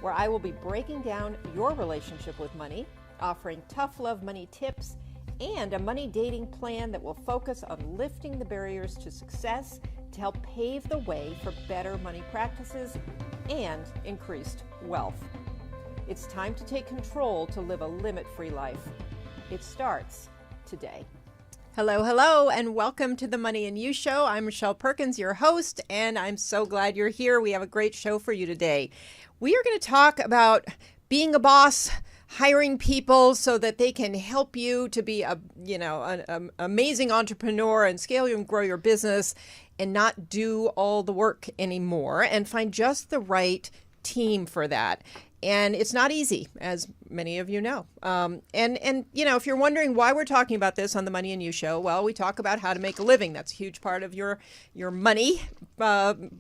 where I will be breaking down your relationship with money, offering tough love money tips, and a money dating plan that will focus on lifting the barriers to success to help pave the way for better money practices and increased wealth. It's time to take control to live a limit-free life. It starts today. Hello, and welcome to the Money and You Show. I'm Michelle Perkins, your host, and I'm so glad you're here. We have a great show for you today. We are going to talk about being a boss, hiring people so that they can help you to be an amazing entrepreneur and scale and grow your business and not do all the work anymore and find just the right team for that. And it's not easy, as many of you know. If you're wondering why we're talking about this on the Money and You Show, well, we talk about how to make a living. That's a huge part of your money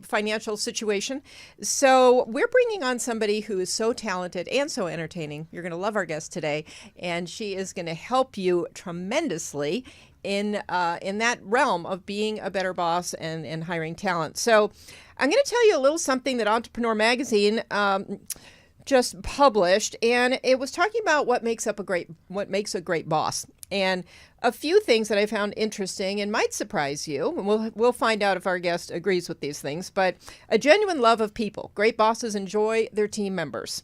financial situation. So we're bringing on somebody who is so talented and so entertaining. You're going to love our guest today, and she is going to help you tremendously in that realm of being a better boss and hiring talent. So I'm going to tell you a little something that Entrepreneur Magazine just published, and it was talking about what makes a great boss, and a few things that I found interesting and might surprise you. We'll find out if our guest agrees with these things. But a genuine love of people. Great bosses enjoy their team members.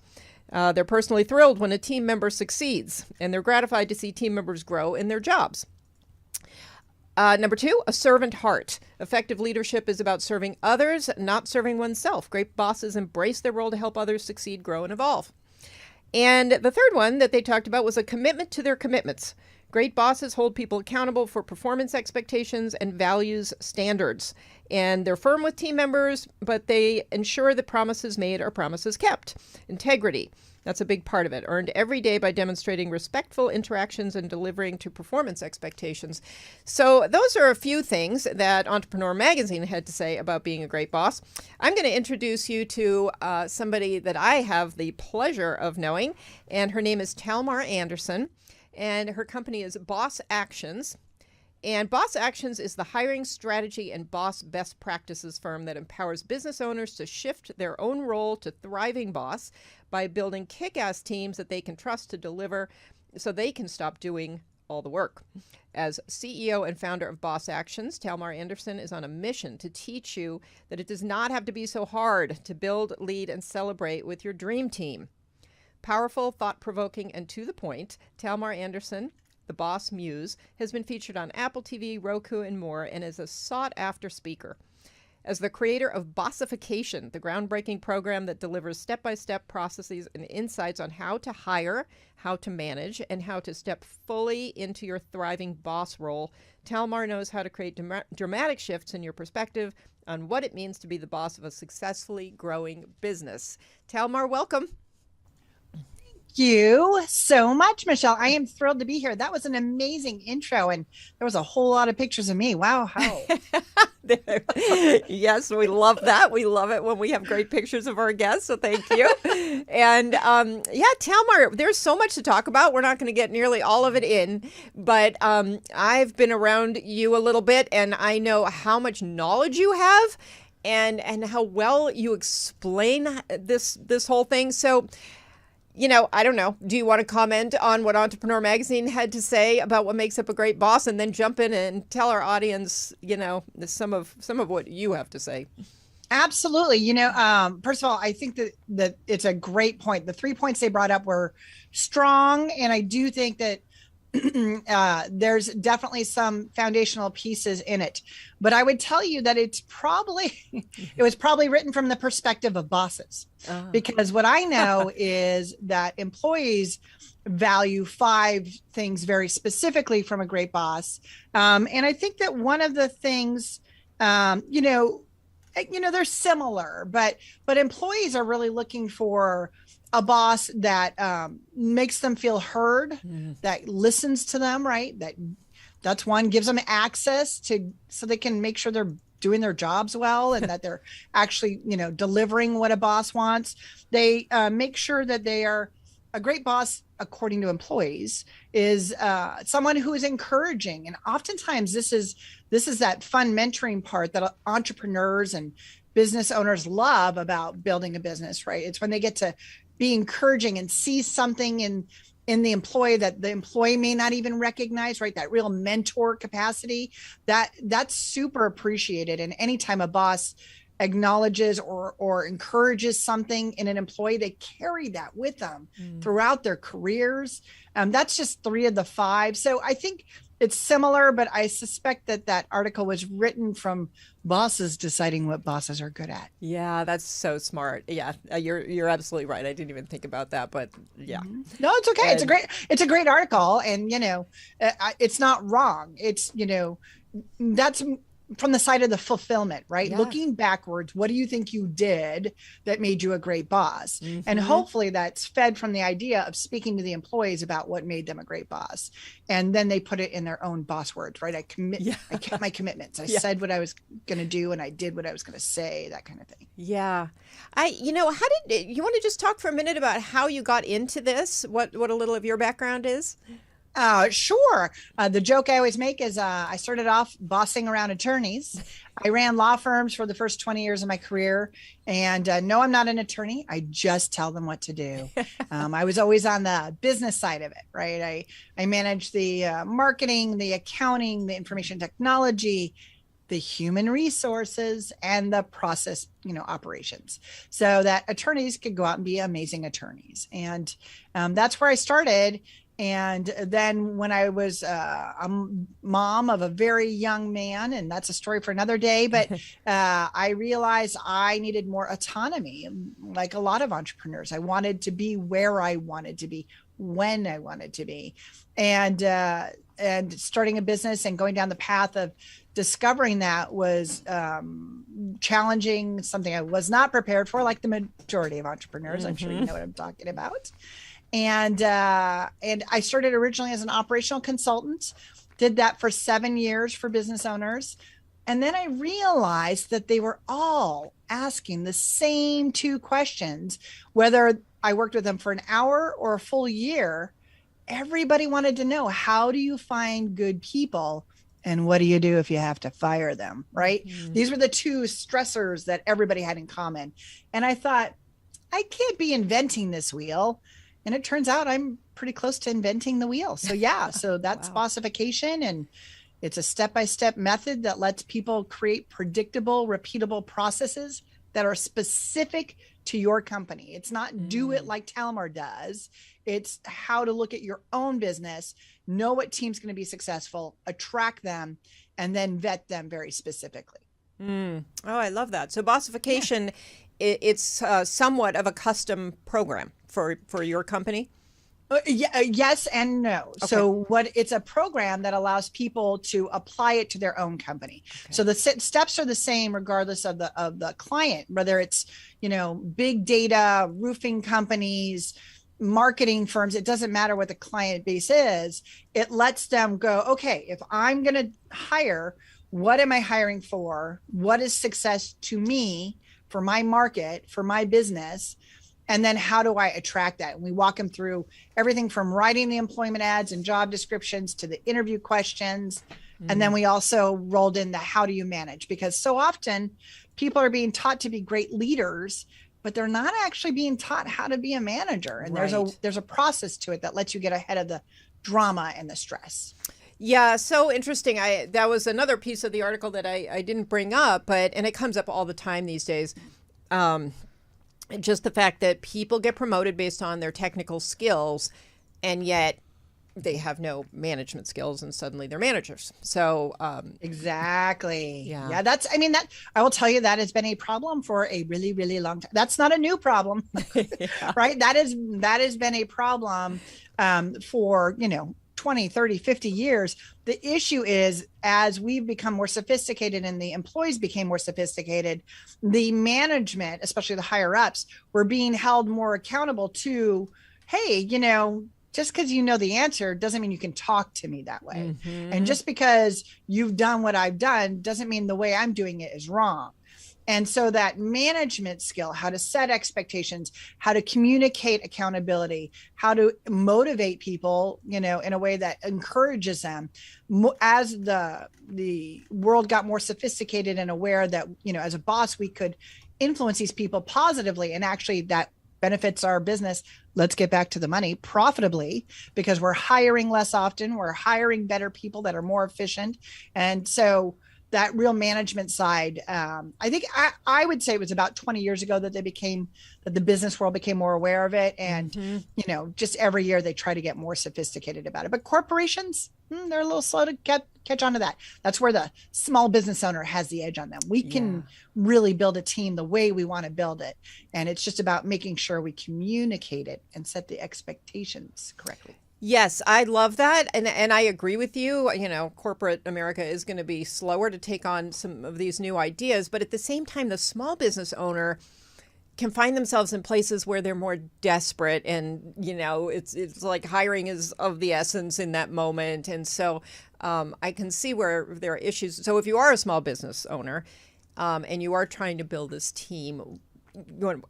They're personally thrilled when a team member succeeds, and they're gratified to see team members grow in their jobs. Number 2, a servant heart. Effective leadership is about serving others, not serving oneself. Great bosses embrace their role to help others succeed, grow, and evolve. And the third one that they talked about was a commitment to their commitments. Great bosses hold people accountable for performance expectations and values standards. And they're firm with team members, but they ensure that promises made are promises kept. Integrity. That's a big part of it, earned every day by demonstrating respectful interactions and delivering to performance expectations. So those are a few things that Entrepreneur Magazine had to say about being a great boss. I'm going to introduce you to somebody that I have the pleasure of knowing, and her name is Talmar Anderson, and her company is Boss Actions. And Boss Actions is the hiring strategy and boss best practices firm that empowers business owners to shift their own role to thriving boss by building kick-ass teams that they can trust to deliver so they can stop doing all the work. As CEO and founder of Boss Actions, Talmar Anderson is on a mission to teach you that it does not have to be so hard to build, lead, and celebrate with your dream team. Powerful, thought-provoking, and to the point, Talmar Anderson, the Boss Muse, has been featured on AppleTV, Roku, and more, and is a sought-after speaker. As the creator of Bossification, the groundbreaking program that delivers step-by-step processes and insights on how to hire, how to manage, and how to step fully into your thriving boss role, Talmar knows how to create dramatic shifts in your perspective on what it means to be the boss of a successfully growing business. Talmar, welcome. You so much, Michelle. I am thrilled to be here. That was an amazing intro, and there was a whole lot of pictures of me. Wow. How? Yes, we love that. We love it when we have great pictures of our guests, so thank you. And Talmar, there's so much to talk about. We're not going to get nearly all of it in, but I've been around you a little bit, and I know how much knowledge you have and how well you explain this whole thing. So, I don't know. Do you want to comment on what Entrepreneur Magazine had to say about what makes up a great boss, and then jump in and tell our audience, some of what you have to say? Absolutely. First of all, I think that it's a great point. The 3 points they brought up were strong, and I do think that there's definitely some foundational pieces in it. But I would tell you that it was probably written from the perspective of bosses, because what I know is that employees value 5 things very specifically from a great boss. And I think that one of the things, they're similar, but employees are really looking for a boss that makes them feel heard, that listens to them, right? That's one, gives them access so they can make sure they're doing their jobs well and that they're actually, delivering what a boss wants. They make sure that they are a great boss, according to employees, is someone who is encouraging. And oftentimes this is that fun mentoring part that entrepreneurs and business owners love about building a business, right? It's when they get to be encouraging and see something in the employee that the employee may not even recognize, right? That real mentor capacity, that's super appreciated. And anytime a boss acknowledges or encourages something in an employee, they carry that with them throughout their careers. That's just 3 of the 5. So I think it's similar, but I suspect that article was written from bosses deciding what bosses are good at. Yeah, that's so smart. Yeah, you're absolutely right. I didn't even think about that, but yeah. No, it's okay. It's a great article, and it's not wrong. It's that's from the side of the fulfillment, right? Yeah. Looking backwards, what do you think you did that made you a great boss? And hopefully that's fed from the idea of speaking to the employees about what made them a great boss. And then they put it in their own boss words, right? I kept my commitments. I said what I was going to do, and I did what I was going to say, that kind of thing. Yeah. How did you want to just talk for a minute about how you got into this? What a little of your background is? Sure. The joke I always make is I started off bossing around attorneys. I ran law firms for the first 20 years of my career. And no, I'm not an attorney. I just tell them what to do. I was always on the business side of it, right? I managed the marketing, the accounting, the information technology, the human resources, and the process, operations, so that attorneys could go out and be amazing attorneys. And that's where I started. And then when I was a mom of a very young man, and that's a story for another day, but I realized I needed more autonomy. Like a lot of entrepreneurs, I wanted to be where I wanted to be, when I wanted to be. And starting a business and going down the path of discovering that was challenging, something I was not prepared for, like the majority of entrepreneurs. I'm sure you know what I'm talking about. And I started originally as an operational consultant, did that for 7 years for business owners. And then I realized that they were all asking the same 2 questions, whether I worked with them for an hour or a full year. Everybody wanted to know, how do you find good people? And what do you do if you have to fire them, right? These were the 2 stressors that everybody had in common. And I thought, I can't be inventing this wheel. And it turns out I'm pretty close to inventing the wheel. So so that's wow. Bossification. And it's a step-by-step method that lets people create predictable, repeatable processes that are specific to your company. It's not do it like Talmar does. It's how to look at your own business, know what team's going to be successful, attract them, and then vet them very specifically. Oh, I love that. So Bossification, it's somewhat of a custom program for your company? Yes and no. Okay. So it's a program that allows people to apply it to their own company. Okay. So the steps are the same regardless of the client, whether it's, big data, roofing companies, marketing firms. It doesn't matter what the client base is. It lets them go, okay, if I'm going to hire, what am I hiring for? What is success to me, for my market, for my business? And then how do I attract that? And we walk them through everything from writing the employment ads and job descriptions to the interview questions. And then we also rolled in the how do you manage? Because so often people are being taught to be great leaders, but they're not actually being taught how to be a manager. And there's a process to it that lets you get ahead of the drama and the stress. Yeah, so interesting. That was another piece of the article that I didn't bring up, and it comes up all the time these days. Just the fact that people get promoted based on their technical skills, and yet they have no management skills, and suddenly they're managers. So exactly. Yeah. I will tell you, that has been a problem for a really, really long time. That's not a new problem, right? That has been a problem for, 20, 30, 50 years. The issue is, as we've become more sophisticated and the employees became more sophisticated, the management, especially the higher ups, were being held more accountable to, hey, just because you know the answer doesn't mean you can talk to me that way. And just because you've done what I've done doesn't mean the way I'm doing it is wrong. And so that management skill, how to set expectations, how to communicate accountability, how to motivate people, in a way that encourages them. As the world got more sophisticated and aware that, as a boss, we could influence these people positively, and actually that benefits our business. Let's get back to the money profitably, because we're hiring less often. We're hiring better people that are more efficient. And so that real management side, I think I would say it was about 20 years ago that that the business world became more aware of it. And, just every year they try to get more sophisticated about it. But corporations, they're a little slow to catch on to that. That's where the small business owner has the edge on them. We can really build a team the way we want to build it. And it's just about making sure we communicate it and set the expectations correctly. Yes, I love that. And I agree with you. Corporate America is going to be slower to take on some of these new ideas. But at the same time, the small business owner can find themselves in places where they're more desperate. And, it's like hiring is of the essence in that moment. And so I can see where there are issues. So if you are a small business owner and you are trying to build this team,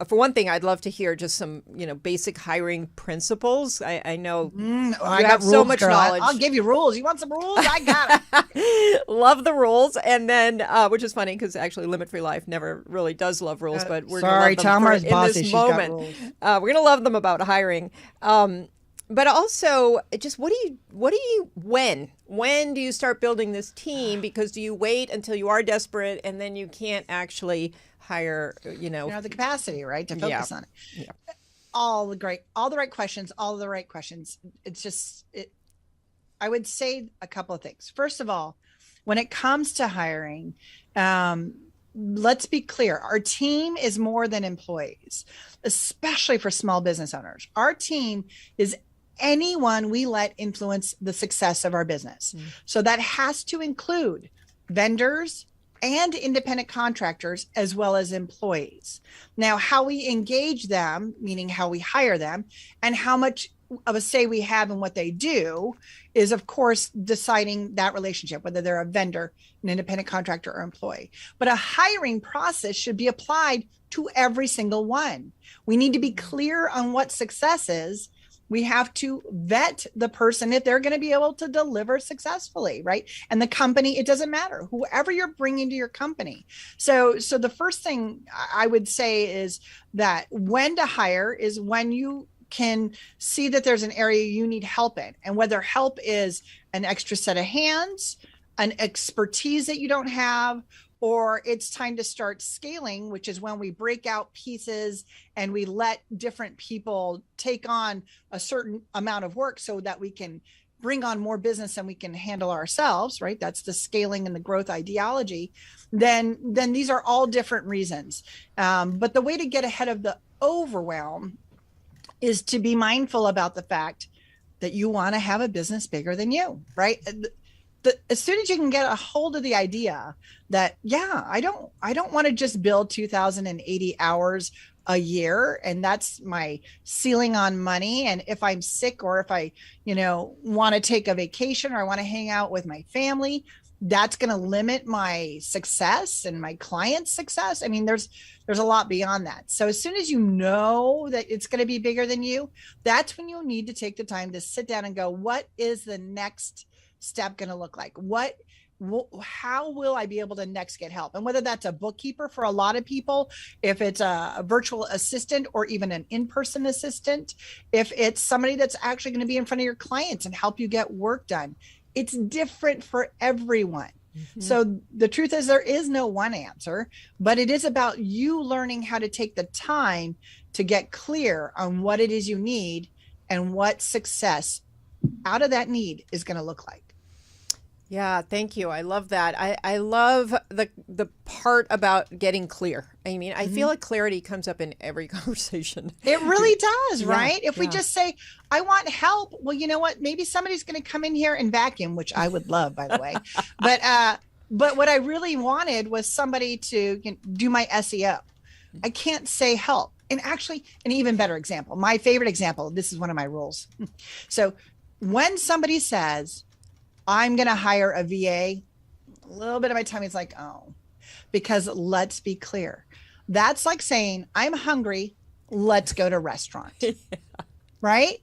for one thing, I'd love to hear just some, basic hiring principles. I know you have so much knowledge. I'll give you rules. You want some rules? I got it. Love the rules. And then, which is funny because actually Limit Free Life never really does love rules, but we're sorry, going to love them Talmar's in this moment. We're going to love them about hiring. But also, just when do you start building this team? Because do you wait until you are desperate and then you can't actually hire, the capacity, right, to focus on it. Yeah. All the right questions. It's just, I would say a couple of things. First of all, when it comes to hiring, let's be clear. Our team is more than employees, especially for small business owners. Our team is anyone we let influence the success of our business. So that has to include vendors and independent contractors, as well as employees. Now, how we engage them, meaning how we hire them, and how much of a say we have in what they do is, of course, deciding that relationship, whether they're a vendor, an independent contractor, or employee. But a hiring process should be applied to every single one. We need to be clear on what success is. We have to vet the person if they're going to be able to deliver successfully, right? And the company, it doesn't matter, whoever you're bringing to your company. So the first thing I would say is that when to hire is when you can see that there's an area you need help in, and whether help is an extra set of hands, an expertise that you don't have, or it's time to start scaling, which is when we break out pieces and we let different people take on a certain amount of work so that we can bring on more business than we can handle ourselves, right? That's the scaling and the growth ideology. Then these are all different reasons. But the way to get ahead of the overwhelm is to be mindful about the fact that you want to have a business bigger than you, right? As soon as you can get a hold of the idea that, I don't want to just build 2,080 hours a year, and that's my ceiling on money. And if I'm sick, or if I, want to take a vacation, or I want to hang out with my family, that's going to limit my success and my client's success. I mean, there's a lot beyond that. So as soon as you know that it's going to be bigger than you, that's when you'll need to take the time to sit down and go, what is the next step going to look like? How will I be able to next get help? And whether that's a bookkeeper for a lot of people, if it's a virtual assistant, or even an in-person assistant, if it's somebody that's actually going to be in front of your clients and help you get work done, it's different for everyone. So the truth is, there is no one answer, but it is about you learning how to take the time to get clear on what it is you need and what success out of that need is going to look like. Yeah, thank you. I love that. I love the part about getting clear. I mean, I feel like clarity comes up in every conversation. It really does, right? If we just say, I want help, well, you know what? Maybe somebody's going to come in here and vacuum, which I would love, by the way. But what I really wanted was somebody to do my SEO. I can't say help. And actually, an even better example, my favorite example, this is one of my rules. So when somebody says, I'm going to hire a VA, a little bit of my time is like, oh, because let's be clear. That's like saying, I'm hungry, let's go to a restaurant, right?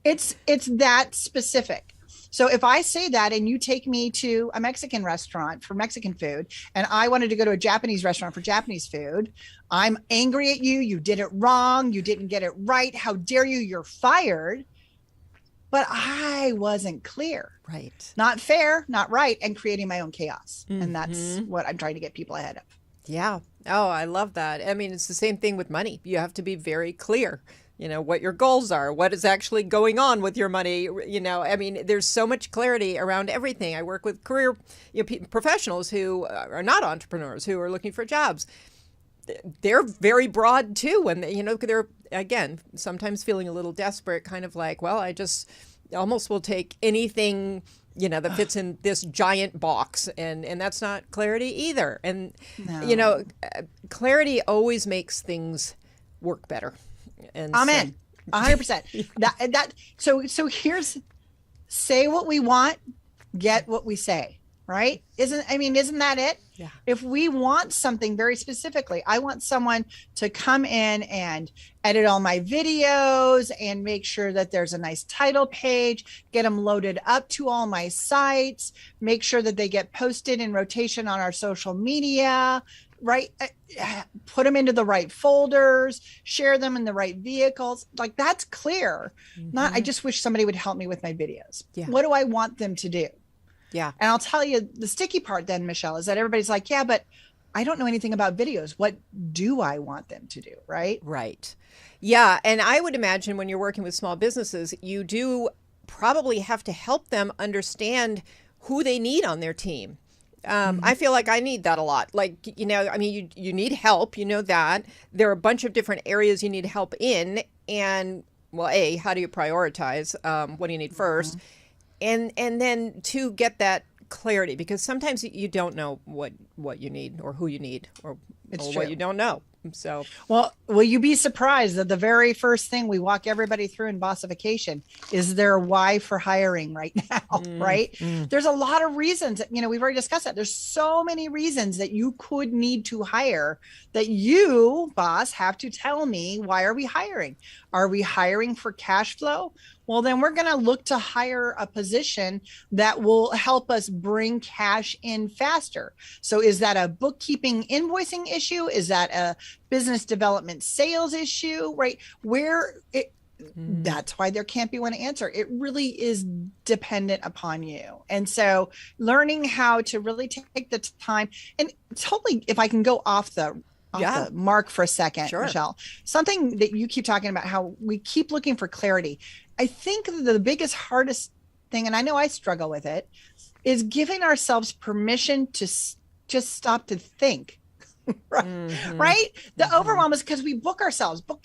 It's that specific. So if I say that and you take me to a Mexican restaurant for Mexican food, and I wanted to go to a Japanese restaurant for Japanese food, I'm angry at you. You did it wrong. You didn't get it right. How dare you? You're fired. But I wasn't clear. Right. Not fair, not right, and creating my own chaos. And that's what I'm trying to get people ahead of. Yeah. Oh, I love that. I mean, it's the same thing with money. You have to be very clear, what your goals are, what is actually going on with your money. I mean, there's so much clarity around everything. I work with career professionals who are not entrepreneurs, who are looking for jobs. They're very broad too. And, they're, again, sometimes feeling a little desperate, kind of like, well, I just almost will take anything that fits in this giant box. And that's not clarity either. And, No. Clarity always makes things work better. And Amen. 100%. So here's, say what we want, get what we say, right? Isn't that it? Yeah. If we want something very specifically, I want someone to come in and edit all my videos and make sure that there's a nice title page, get them loaded up to all my sites, make sure that they get posted in rotation on our social media, right? Put them into the right folders, share them in the right vehicles. Like, that's clear. Not, I just wish somebody would help me with my videos. Yeah. What do I want them to do? Yeah. And I'll tell you the sticky part then, Michelle, is that everybody's like, yeah, but I don't know anything about videos. What do I want them to do? Right. Right. Yeah. And I would imagine when you're working with small businesses, you do probably have to help them understand who they need on their team. I feel like I need that a lot. Like, you need help, that. There are a bunch of different areas you need help in. And, well, A, how do you prioritize? What do you need first? And then to get that clarity, because sometimes you don't know what you need or who you need or what you don't know. So, well, will you be surprised that the very first thing we walk everybody through in Bossification is their why for hiring right now, right? There's a lot of reasons, we've already discussed that. There's so many reasons that you could need to hire that you, boss, have to tell me, why are we hiring? Are we hiring for cash flow? Well, then we're going to look to hire a position that will help us bring cash in faster. So is that a bookkeeping invoicing issue? Is that a business development sales issue, right? That's why there can't be one answer. It really is dependent upon you. And so learning how to really take the time, and totally, if I can go off the mark for a second, sure. Michelle, something that you keep talking about, how we keep looking for clarity. I think the biggest, hardest thing, and I know I struggle with it, is giving ourselves permission to just stop to think. Right? The overwhelm is because we book ourselves, book,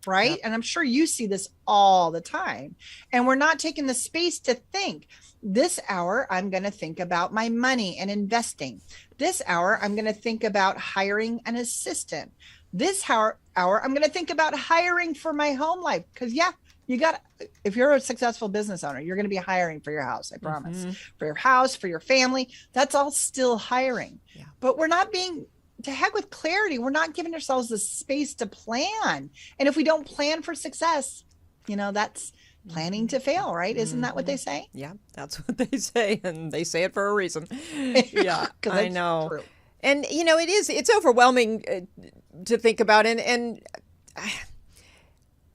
right? Yep. And I'm sure you see this all the time. And we're not taking the space to think. This hour, I'm going to think about my money and investing. This hour, I'm going to think about hiring an assistant. This hour, I'm going to think about hiring for my home life. Because if you're a successful business owner, you're going to be hiring for your house, I promise. For your house, for your family, that's all still hiring. Yeah. But we're not being, to heck with clarity, we're not giving ourselves the space to plan. And if we don't plan for success, that's planning to fail, right? Isn't that what they say? Yeah, that's what they say. And they say it for a reason. Yeah, I know. True. And, it's overwhelming to think about. And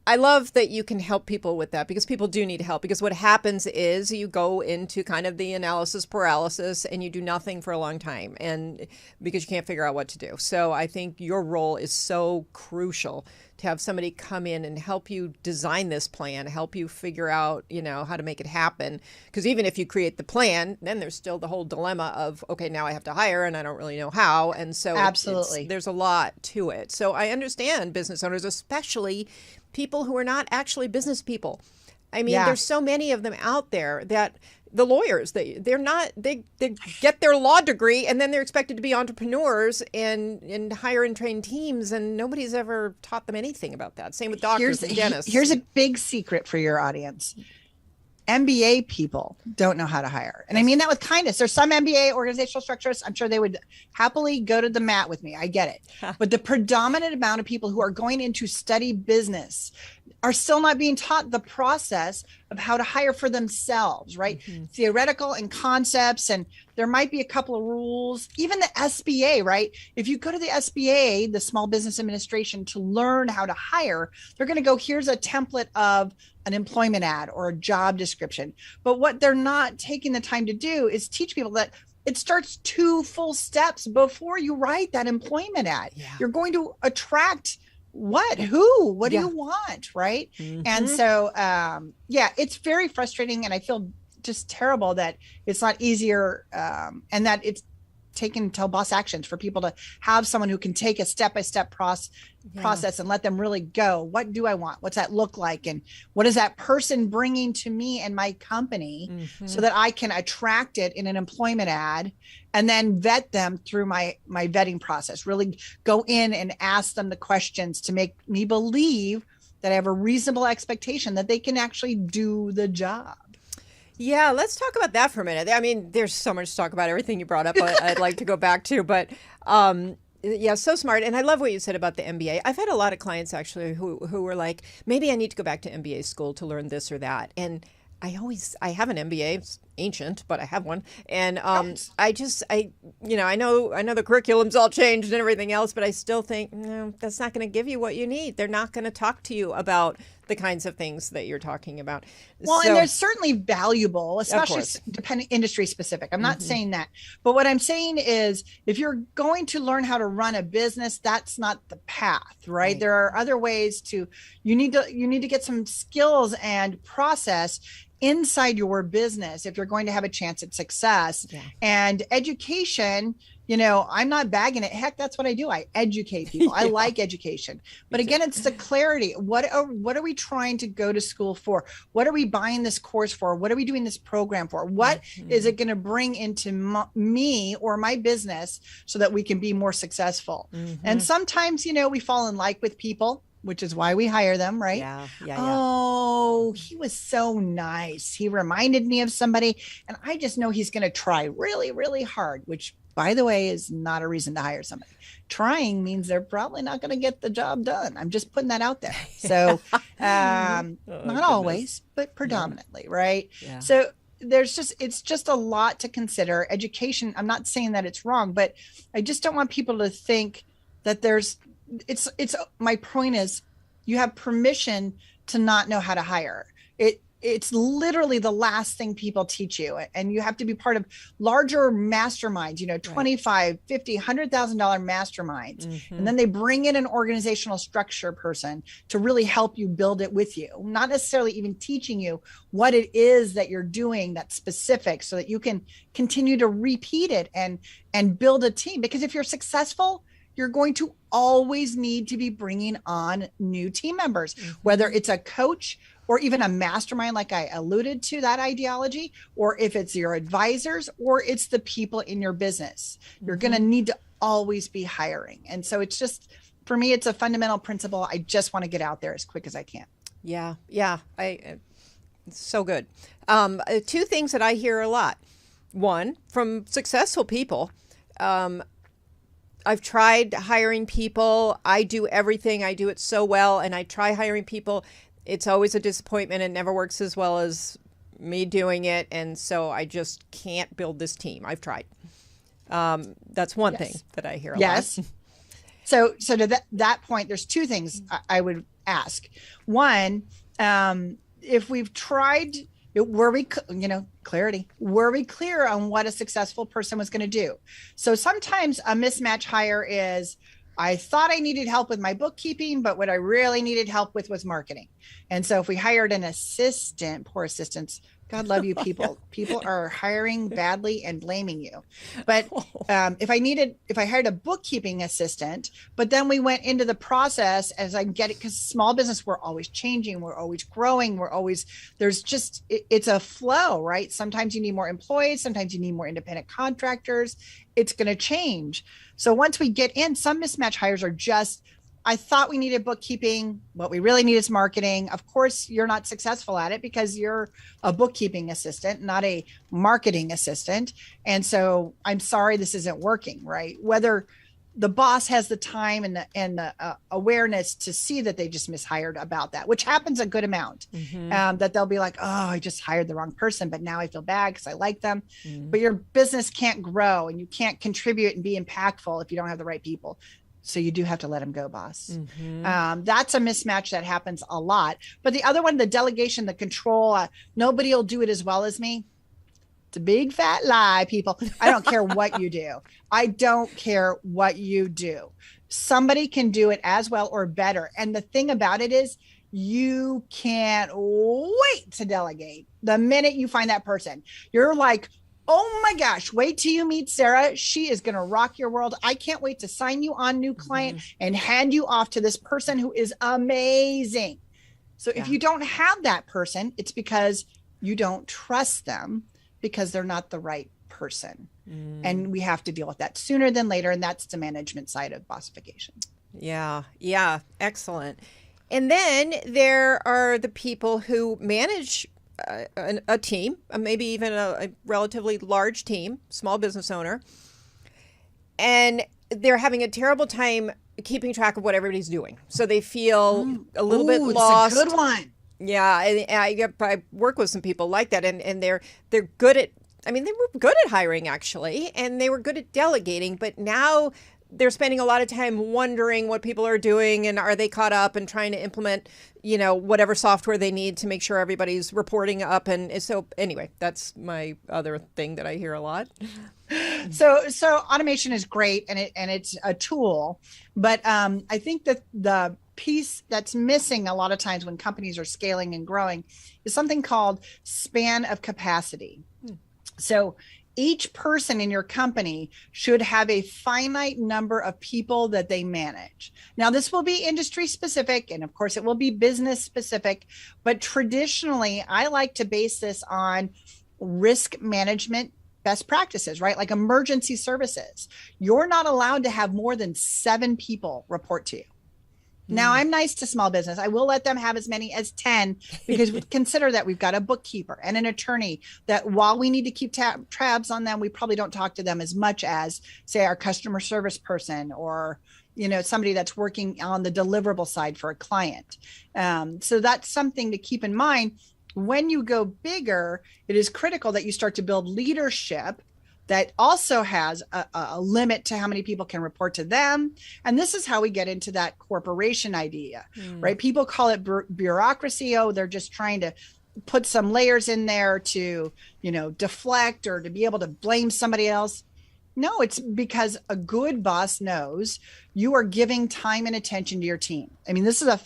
I love that you can help people with that, because people do need help. Because what happens is you go into kind of the analysis paralysis and you do nothing for a long time, and because you can't figure out what to do. So I think your role is so crucial, to have somebody come in and help you design this plan, help you figure out, how to make it happen. Because even if you create the plan, then there's still the whole dilemma of, okay, now I have to hire and I don't really know how. And so absolutely, there's a lot to it. So I understand business owners, especially people who are not actually business people. I mean, there's so many of them out there that the lawyers, they get their law degree and then they're expected to be entrepreneurs and hire and train teams, and nobody's ever taught them anything about that. Same with doctors and dentists. Here's a big secret for your audience. MBA people don't know how to hire. And I mean that with kindness. There's some MBA organizational structures. I'm sure they would happily go to the mat with me. I get it. But the predominant amount of people who are going in to study business are still not being taught the process of how to hire for themselves, right? Theoretical and concepts. And there might be a couple of rules, even the SBA, right? If you go to the SBA, the Small Business Administration, to learn how to hire, they're going to go, here's a template of an employment ad or a job description. But what they're not taking the time to do is teach people that it starts 2 full steps before you write that employment ad. You're going to attract what, who, what do you want? Right. And so, it's very frustrating. And I feel just terrible that it's not easier and that it's taken until boss actions for people to have someone who can take a step-by-step process and let them really go. What do I want? What's that look like? And what is that person bringing to me and my company so that I can attract it in an employment ad and then vet them through my vetting process, really go in and ask them the questions to make me believe that I have a reasonable expectation that they can actually do the job. Yeah, let's talk about that for a minute. I mean, there's so much to talk about. Everything you brought up, I'd like to go back to. But so smart. And I love what you said about the MBA. I've had a lot of clients actually who were like, maybe I need to go back to MBA school to learn this or that. And I have an MBA. It's ancient, but I have one. And I know the curriculum's all changed and everything else, but I still think, no, that's not going to give you what you need. They're not going to talk to you about the kinds of things that you're talking about. Well, and they're certainly valuable, especially depending industry specific. I'm not saying that, but what I'm saying is if you're going to learn how to run a business, that's not the path, right? There are other ways you need to get some skills and process inside your business if you're going to have a chance at success. And education, I'm not bagging it. Heck, that's what I do. I educate people. I like education. But again, it's the clarity. What are we trying to go to school for? What are we buying this course for? What are we doing this program for? What is it going to bring into me or my business so that we can be more successful? And sometimes, we fall in like with people, which is why we hire them, right? Oh, he was so nice. He reminded me of somebody, and I just know he's going to try really, really hard, which, by the way, is not a reason to hire somebody. Trying means they're probably not going to get the job done. I'm just putting that out there. So not always, but predominantly, right? So it's just a lot to consider. Education, I'm not saying that it's wrong, but I just don't want people to think that my point is you have permission to not know how to hire. It's literally the last thing people teach you. And you have to be part of larger masterminds, $25, $50, $100,000 masterminds. And then they bring in an organizational structure person to really help you build it with you, not necessarily even teaching you what it is that you're doing that's specific so that you can continue to repeat it and build a team. Because if you're successful, you're going to always need to be bringing on new team members, whether it's a coach or even a mastermind, like I alluded to that ideology, or if it's your advisors or it's the people in your business, you're going to need to always be hiring. And so it's just, for me, it's a fundamental principle. I just want to get out there as quick as I can. Yeah. It's so good. 2 things that I hear a lot. One, from successful people, I've tried hiring people. I do everything. I do it so well. And I try hiring people. It's always a disappointment. It never works as well as me doing it. And so I just can't build this team. I've tried. That's one thing that I hear a lot. So to that point, there's 2 things I would ask. One, if we've tried, were we clear on what a successful person was going to do? So sometimes a mismatch hire is, I thought I needed help with my bookkeeping, but what I really needed help with was marketing. And so if we hired an assistant, poor assistants, God love you people. People are hiring badly and blaming you. But if I hired a bookkeeping assistant, but then we went into the process as I get it, because small business, we're always changing, we're always growing, it's a flow, right? Sometimes you need more employees, sometimes you need more independent contractors. It's going to change. So once we get in, some mismatch hires are just I thought we needed bookkeeping. What we really need is marketing. Of course, you're not successful at it because you're a bookkeeping assistant, not a marketing assistant. And so I'm sorry, this isn't working, right? Whether the boss has the time and the awareness to see that they just mishired about that, which happens a good amount, that they'll be like, oh, I just hired the wrong person, but now I feel bad because I like them. But your business can't grow and you can't contribute and be impactful if you don't have the right people. So you do have to let them go, boss. That's a mismatch that happens a lot. But the other one, the delegation, the control, nobody will do it as well as me. It's a big fat lie, people. I don't care what you do. I don't care what you do. Somebody can do it as well or better. And the thing about it is you can't wait to delegate. The minute you find that person, you're like, oh my gosh, wait till you meet Sarah. She is going to rock your world. I can't wait to sign you on new client and hand you off to this person who is amazing. So if you don't have that person, it's because you don't trust them because they're not the right person. And we have to deal with that sooner than later. And that's the management side of bossification. Yeah. Excellent. And then there are the people who manage a team, maybe even a relatively large team, small business owner, and they're having a terrible time keeping track of what everybody's doing. So they feel a little bit lost. That's a good one. Yeah, I work with some people like that, and they're good at. I mean, they were good at hiring actually, and they were good at delegating, but now they're spending a lot of time wondering what people are doing and are they caught up and trying to implement, whatever software they need to make sure everybody's reporting up. And so anyway, that's my other thing that I hear a lot. So automation is great and it's a tool, but I think that the piece that's missing a lot of times when companies are scaling and growing is something called span of capacity. So each person in your company should have a finite number of people that they manage. Now, this will be industry specific, and of course it will be business specific, but traditionally I like to base this on risk management best practices, right? Like emergency services. You're not allowed to have more than 7 people report to you. Now, I'm nice to small business. I will let them have as many as 10 because we consider that we've got a bookkeeper and an attorney that while we need to keep tabs on them, we probably don't talk to them as much as, say, our customer service person or, somebody that's working on the deliverable side for a client. So that's something to keep in mind. When you go bigger, it is critical that you start to build leadership that also has a limit to how many people can report to them. And this is how we get into that corporation idea, right? People call it bureaucracy. Oh, they're just trying to put some layers in there to, deflect or to be able to blame somebody else. No, it's because a good boss knows you are giving time and attention to your team. I mean, this is a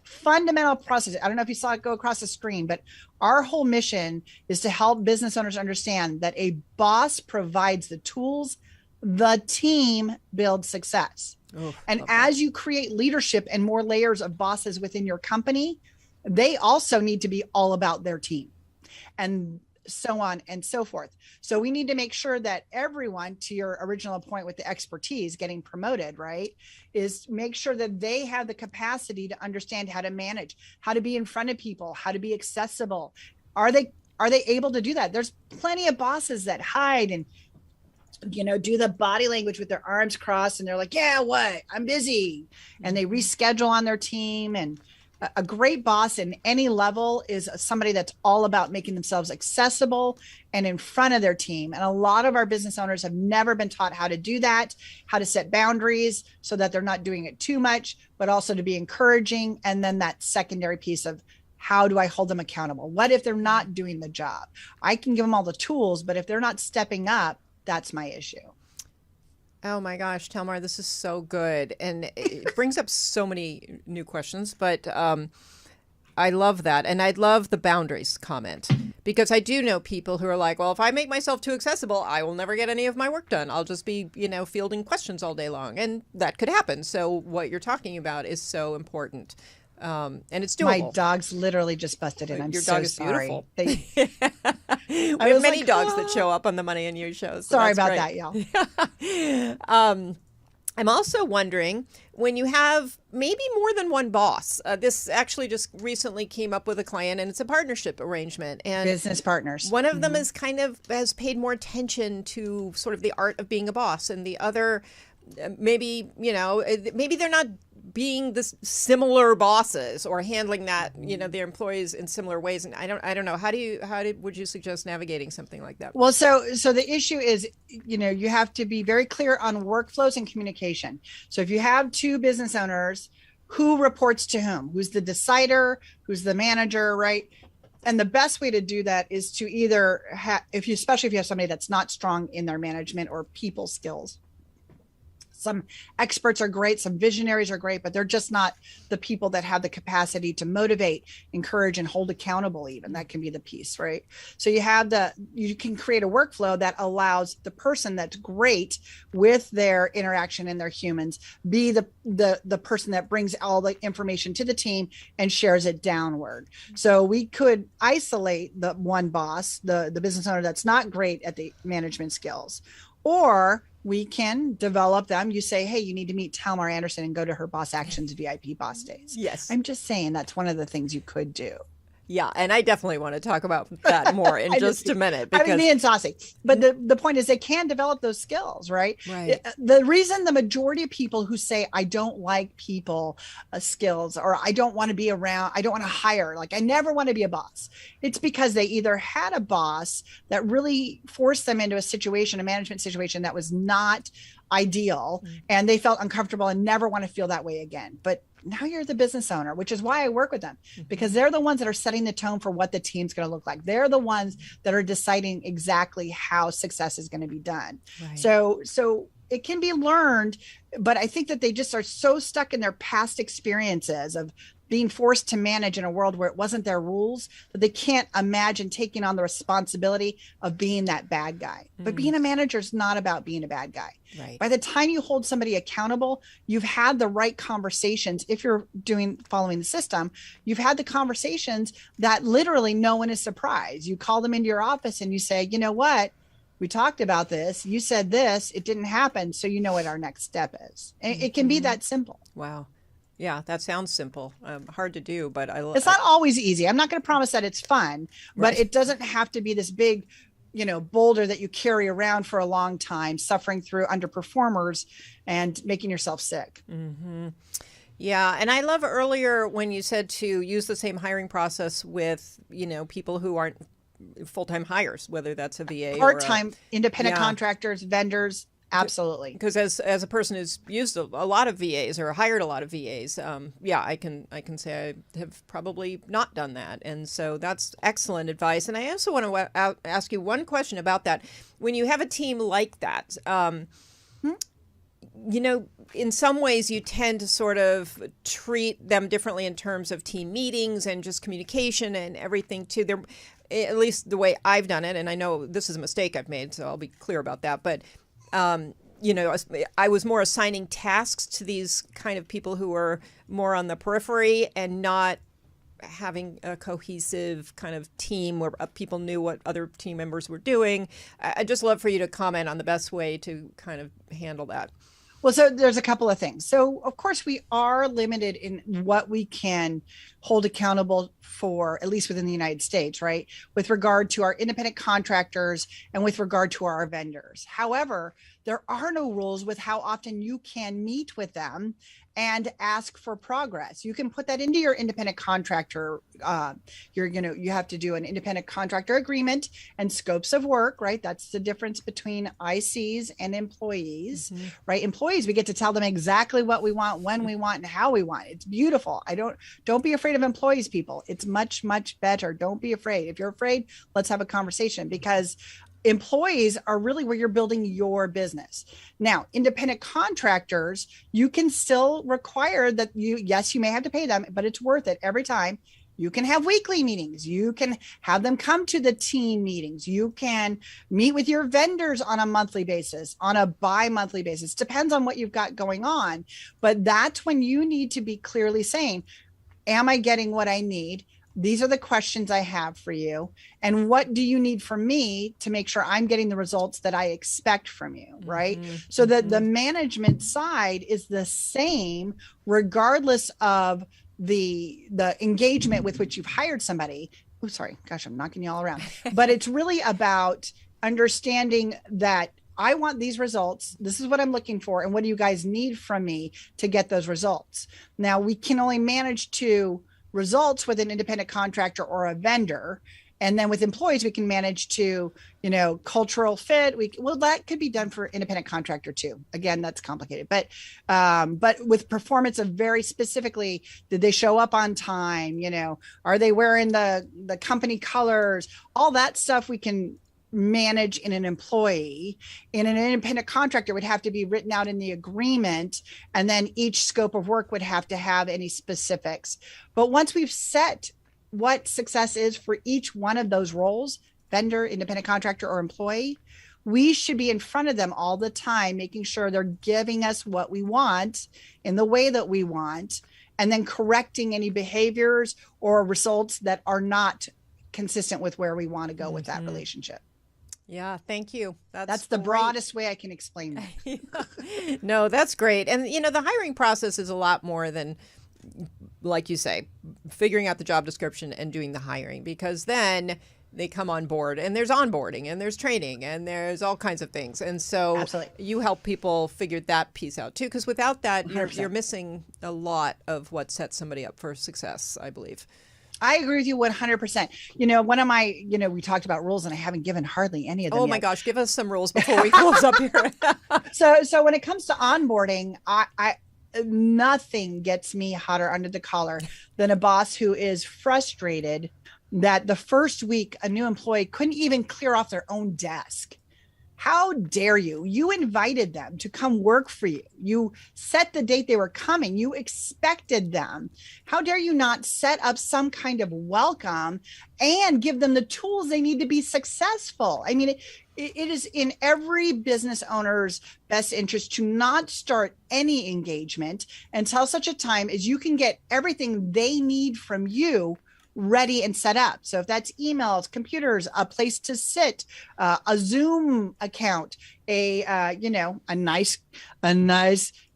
fundamental process. I don't know if you saw it go across the screen, but our whole mission is to help business owners understand that a boss provides the tools, the team builds success. And as you create leadership and more layers of bosses within your company, they also need to be all about their team and so on and so forth. So we need to make sure that everyone, to your original point with the expertise getting promoted, right, is make sure that they have the capacity to understand how to manage, how to be in front of people, how to be accessible. Are they able to do that? There's plenty of bosses that hide and do the body language with their arms crossed and they're like, yeah, what? I'm busy. And they reschedule on their team. And a great boss in any level is somebody that's all about making themselves accessible and in front of their team. And a lot of our business owners have never been taught how to do that, how to set boundaries so that they're not doing it too much, but also to be encouraging. And then that secondary piece of how do I hold them accountable? What if they're not doing the job? I can give them all the tools, but if they're not stepping up, that's my issue. Oh my gosh, Talmar, this is so good. And it brings up so many new questions, but I love that. And I love the boundaries comment because I do know people who are like, well, if I make myself too accessible, I will never get any of my work done. I'll just be, fielding questions all day long. And that could happen. So what you're talking about is so important. And it's doable. My dog's literally just busted in. I'm Your so dog is sorry. beautiful. We have many dogs that show up on the Money and You shows. So sorry about that, y'all. I'm also wondering, when you have maybe more than one boss, this actually just recently came up with a client, and it's a partnership arrangement, and business partners. One of them is has paid more attention to sort of the art of being a boss, and the other, maybe they're not being this similar bosses or handling that, their employees in similar ways. And I don't know. Would you suggest navigating something like that? Well, so the issue is, you have to be very clear on workflows and communication. So if you have two business owners, who reports to whom? Who's the decider? Who's the manager, right? And the best way to do that is to either especially if you have somebody that's not strong in their management or people skills. Some experts are great, some visionaries are great, but they're just not the people that have the capacity to motivate, encourage, and hold accountable. Even that can be the piece, right? So you can create a workflow that allows the person that's great with their interaction and their humans be the person that brings all the information to the team and shares it downward. So we could isolate the one boss, the business owner that's not great at the management skills, or we can develop them. You say, hey, you need to meet Talmar Anderson and go to her Boss Actions VIP Boss Days. Yes. I'm just saying that's one of the things you could do. Yeah. And I definitely want to talk about that more in just a minute. Because, I'm being saucy. But the point is they can develop those skills, right? Right. The reason the majority of people who say, I don't like people skills, or I don't want to be around, I don't want to hire, like I never want to be a boss. It's because they either had a boss that really forced them into a management situation that was not ideal, and they felt uncomfortable and never want to feel that way again. But now you're the business owner, which is why I work with them, because they're the ones that are setting the tone for what the team's going to look like. They're the ones that are deciding exactly how success is going to be done. Right. So it can be learned, but I think that they just are so stuck in their past experiences of being forced to manage in a world where it wasn't their rules, that they can't imagine taking on the responsibility of being that bad guy. But being a manager is not about being a bad guy. Right. By the time you hold somebody accountable, you've had the right conversations. If you're following the system, you've had the conversations that literally no one is surprised. You call them into your office and you say, you know what? We talked about this. You said this. It didn't happen. So you know what our next step is. And it can be that simple. Wow. Yeah, that sounds simple. Hard to do, but it's not always easy. I'm not going to promise that it's fun, but it doesn't have to be this big, boulder that you carry around for a long time, suffering through underperformers and making yourself sick. Mm-hmm. Yeah. And I love earlier when you said to use the same hiring process with, people who aren't full-time hires, whether that's a VA part-time, independent contractors, vendors. Absolutely. Because as a person who's used a lot of VAs or hired a lot of VAs, I can say I have probably not done that. And so that's excellent advice. And I also want to ask you one question about that. When you have a team like that, in some ways you tend to sort of treat them differently in terms of team meetings and just communication and everything too. They're, at least the way I've done it, and I know this is a mistake I've made, so I'll be clear about that. But I was more assigning tasks to these kind of people who were more on the periphery and not having a cohesive kind of team where people knew what other team members were doing. I'd just love for you to comment on the best way to kind of handle that. Well, so there's a couple of things. So, of course, we are limited in what we can hold accountable for, at least within the United States, right? With regard to our independent contractors and with regard to our vendors. However, there are no rules with how often you can meet with them and ask for progress. You can put that into your independent contractor. You have to do an independent contractor agreement and scopes of work, right? That's the difference between ICs and employees, right? Employees, we get to tell them exactly what we want, when we want, and how we want. It's beautiful. Don't be afraid of employees, people. It's much, much better. Don't be afraid. If you're afraid, let's have a conversation, because employees are really where you're building your business. Now, independent contractors, you can still require that you may have to pay them, but it's worth it every time. You can have weekly meetings. You can have them come to the team meetings. You can meet with your vendors on a monthly basis, on a bi-monthly basis. Depends on what you've got going on. But that's when you need to be clearly saying, am I getting what I need? these are the questions I have for you. And what do you need from me to make sure I'm getting the results that I expect from you? Right. So that the management side is the same, regardless of the engagement with which you've hired somebody. Oh, sorry. Gosh, I'm knocking you all around. But it's really about understanding that I want these results. This is what I'm looking for. And what do you guys need from me to get those results? Now, we can only manage to results with an independent contractor or a vendor. And then with employees, we can manage to, cultural fit. That could be done for independent contractor too. Again, that's complicated, but with performance of very specifically, did they show up on time? Are they wearing the company colors? All that stuff we can manage in an employee. In an independent contractor would have to be written out in the agreement, and then each scope of work would have to have any specifics. But once we've set what success is for each one of those roles, vendor, independent contractor, or employee, we should be in front of them all the time, making sure they're giving us what we want in the way that we want, and then correcting any behaviors or results that are not consistent with where we want to go with that relationship. Yeah, thank you. That's the broadest way I can explain that. No, that's great. And, the hiring process is a lot more than, like you say, figuring out the job description and doing the hiring, because then they come on board and there's onboarding and there's training and there's all kinds of things. And so you help people figure that piece out too, because without that, you're missing a lot of what sets somebody up for success, I believe. I agree with you 100%. One of my, we talked about rules and I haven't given hardly any of them. Oh my gosh, give us some rules before we close up here. So when it comes to onboarding, I nothing gets me hotter under the collar than a boss who is frustrated that the first week a new employee couldn't even clear off their own desk. How dare you? You invited them to come work for you. You set the date they were coming. You expected them. How dare you not set up some kind of welcome and give them the tools they need to be successful? I mean, it is in every business owner's best interest to not start any engagement until such a time as you can get everything they need from you ready and set up. So if that's emails, computers, a place to sit, a Zoom account, a nice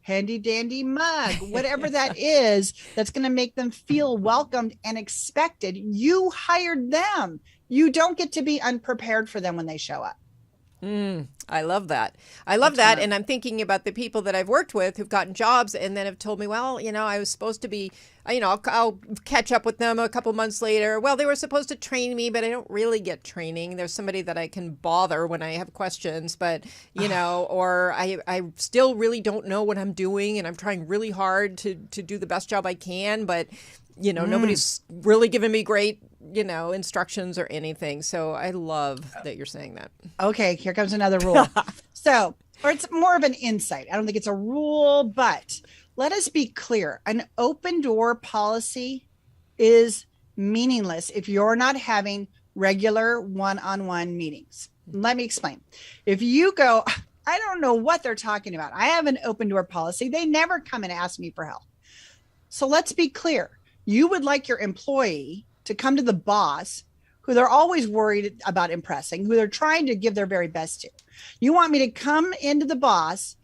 handy dandy mug, whatever that is, that's going to make them feel welcomed and expected. You hired them. You don't get to be unprepared for them when they show up. I love that. And I'm thinking about the people that I've worked with who've gotten jobs and then have told me, well, I was supposed to be, I'll catch up with them a couple months later. Well, they were supposed to train me, but I don't really get training. There's somebody that I can bother when I have questions, but, or I still really don't know what I'm doing and I'm trying really hard to do the best job I can, but nobody's really given me great, instructions or anything. So I love that you're saying that. Okay, here comes another rule. Or it's more of an insight. I don't think it's a rule, but let us be clear. An open door policy is meaningless if you're not having regular one-on-one meetings. Let me explain. If you go, I don't know what they're talking about. I have an open door policy. They never come and ask me for help. So let's be clear. You would like your employee to come to the boss who they're always worried about impressing, who they're trying to give their very best to. You want me to come into the boss,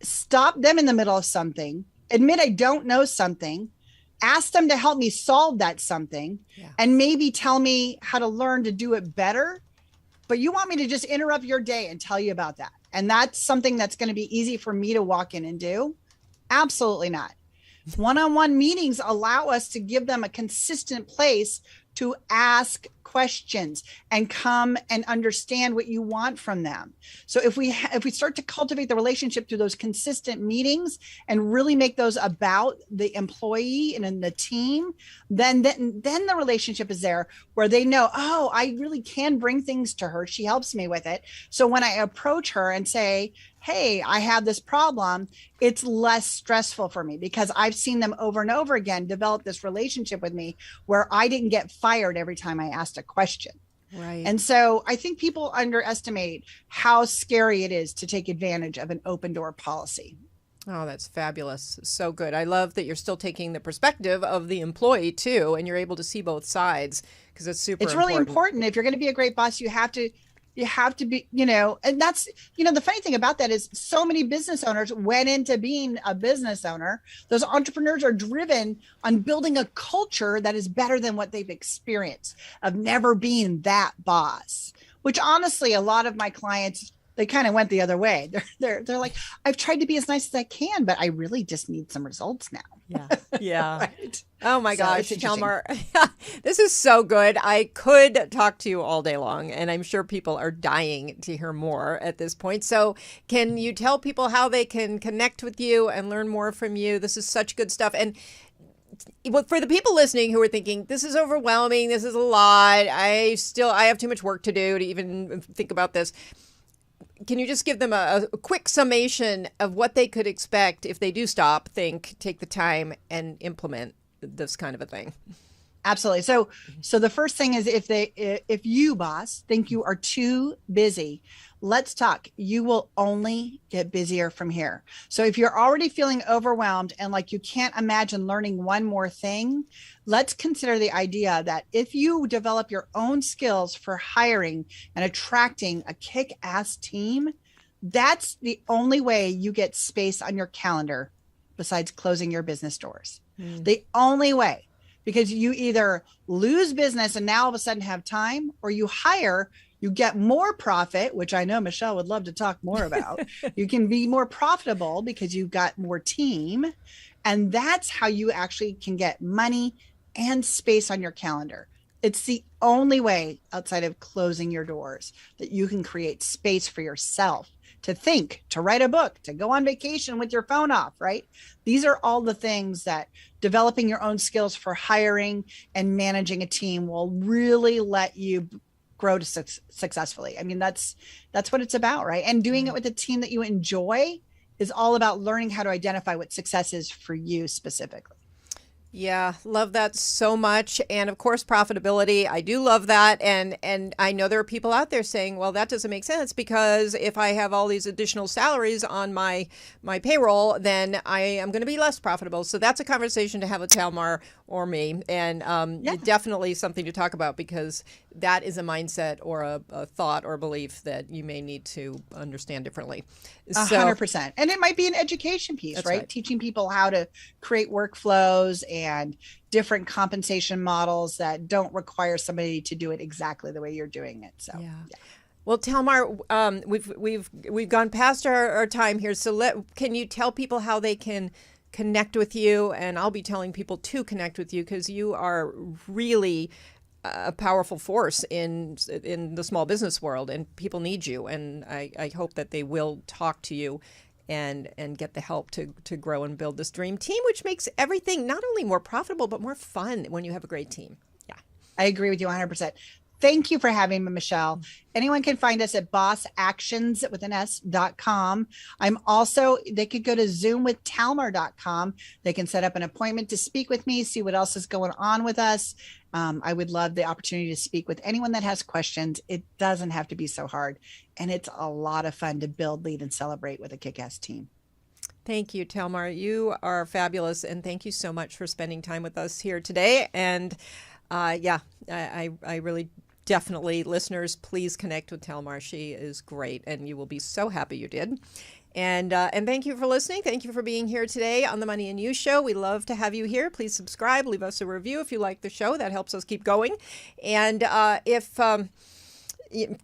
stop them in the middle of something, admit I don't know something, ask them to help me solve that something, and maybe tell me how to learn to do it better. But you want me to just interrupt your day and tell you about that. And that's something that's going to be easy for me to walk in and do? Absolutely not. One-on-one meetings allow us to give them a consistent place to ask questions and come and understand what you want from them. So if we start to cultivate the relationship through those consistent meetings and really make those about the employee and in the team, then the relationship is there where they know, oh, I really can bring things to her. She helps me with it. So when I approach her and say, hey, I have this problem, it's less stressful for me because I've seen them over and over again develop this relationship with me where I didn't get fired every time I asked a question. Right. And so I think people underestimate how scary it is to take advantage of an open door policy. Oh, that's fabulous. So good. I love that you're still taking the perspective of the employee too, and you're able to see both sides because it's super It's really important. important. If you're going to be a great boss, you have to be, and that's, the funny thing about that is so many business owners went into being a business owner. Those entrepreneurs are driven on building a culture that is better than what they've experienced of never being that boss, which honestly, a lot of my clients, they kind of went the other way. They're like, I've tried to be as nice as I can, but I really just need some results now. Yeah. Yeah. Right. Oh my So gosh, it's Talmar, this is so good. I could talk to you all day long, and I'm sure people are dying to hear more at this point. So can you tell people how they can connect with you and learn more from you? This is such good stuff. And for the people listening who are thinking, this is overwhelming, this is a lot, I have too much work to do to even think about this. Can you just give them a quick summation of what they could expect if they do stop, think, take the time, and implement this kind of a thing? Absolutely. So the first thing is if you, boss, think you are too busy, let's talk. You will only get busier from here. So if you're already feeling overwhelmed and like you can't imagine learning one more thing, let's consider the idea that if you develop your own skills for hiring and attracting a kick-ass team, that's the only way you get space on your calendar besides closing your business doors. The only way. Because you either lose business and now all of a sudden have time, or you hire, you get more profit, which I know Michelle would love to talk more about. You can be more profitable because you've got more team. And that's how you actually can get money and space on your calendar. It's the only way outside of closing your doors that you can create space for yourself to think, to write a book, to go on vacation with your phone off, right? These are all the things that developing your own skills for hiring and managing a team will really let you grow to successfully. I mean, that's what it's about, right? And doing it with a team that you enjoy is all about learning how to identify what success is for you specifically. Yeah, love that so much. And of course, profitability. I do love that. And I know there are people out there saying, well, that doesn't make sense because if I have all these additional salaries on my payroll, then I am going to be less profitable. So that's a conversation to have with Talmar or me. And definitely something to talk about because that is a mindset or a thought or belief that you may need to understand differently. 100%. And it might be an education piece, right? Teaching people how to create workflows and different compensation models that don't require somebody to do it exactly the way you're doing it. So, yeah. Well, Talmar, we've gone past our time here. So can you tell people how they can connect with you? And I'll be telling people to connect with you because you are really a powerful force in the small business world, and people need you. And I hope that they will talk to you and get the help to grow and build this dream team, which makes everything not only more profitable, but more fun when you have a great team. Yeah. I agree with you 100%. Thank you for having me, Michelle. Anyone can find us at bossactions.com. They could go to zoomwithtalmar.com. They can set up an appointment to speak with me, see what else is going on with us. I would love the opportunity to speak with anyone that has questions. It doesn't have to be so hard. And it's a lot of fun to build, lead, and celebrate with a kick-ass team. Thank you, Talmar. You are fabulous. And thank you so much for spending time with us here today. And I really definitely, listeners, please connect with Talmar. She is great, and you will be so happy you did. And thank you for listening. Thank you for being here today on the Money and You Show. We love to have you here. Please subscribe, leave us a review if you like the show. That helps us keep going. And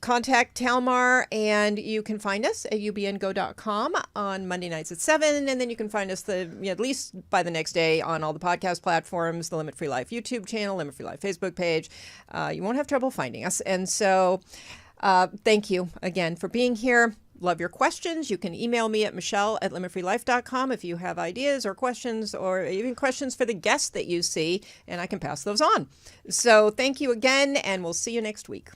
contact Talmar, and you can find us at ubngo.com on Monday nights at 7, and then you can find us at least by the next day on all the podcast platforms, the Limit Free Life YouTube channel, Limit Free Life Facebook page. You won't have trouble finding us. And so thank you again for being here. Love your questions. You can email me at michelle@limitfreelife.com if you have ideas or questions, or even questions for the guests that you see, and I can pass those on. So thank you again, and we'll see you next week.